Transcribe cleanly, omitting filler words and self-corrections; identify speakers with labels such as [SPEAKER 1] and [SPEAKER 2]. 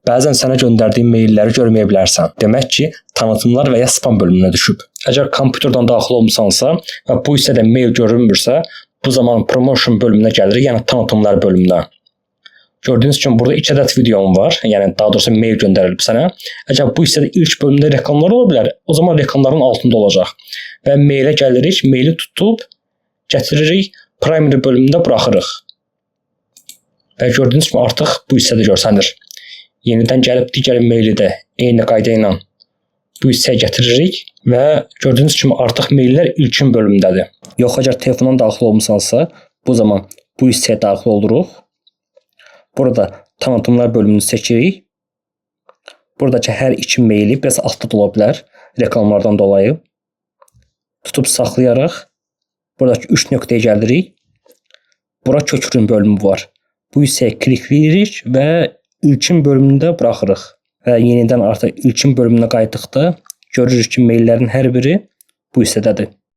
[SPEAKER 1] Bəzən sənə göndərdiyim mailləri görməyə bilərsən. Demək ki, tanıtımlar və ya spam bölümünə düşüb. Əgər kompüterdən daxil olmusansa və bu hissədə mail görünmürsə, bu zaman promotion bölümünə gəlirik, yəni tanıtımlar bölümünə. Gördüyünüz kimi burada 2 ədəd videom var, yəni daha doğrusu mail göndərilib sənə. Əgər bu hissədə ilk bölümdə reklamlar ola bilər, o zaman reklamların altında olacaq. Və mailə gəlirik, maili tutub gətiririk, primary bölümündə buraxırıq. Və gördüyünüz kimi artıq bu hissədə görsənir. Yenidən gəlib digər maili də eyni qayda ilə bu hissəyə gətiririk və gördüyünüz kimi artıq maillər ilkin bölümdədir. Yox, əgər telefondan daxil olmusansa, bu zaman bu hissəyə daxil oluruq. Burada tanıtımlar bölümünü seçirik. Buradakı hər iki maili biraz altda ola bilər reklamlardan dolayı. Tutub saxlayaraq buradakı 3 nöqtəyə gəlirik. Bura köçürün bölümü var. Bu hissəyə klikləyirik və ilkin bölümündə buraxırıq. Və yenidən artıq ilkin bölümünə qayıtdıqda görürük ki, maillərin hər biri bu hissədədir.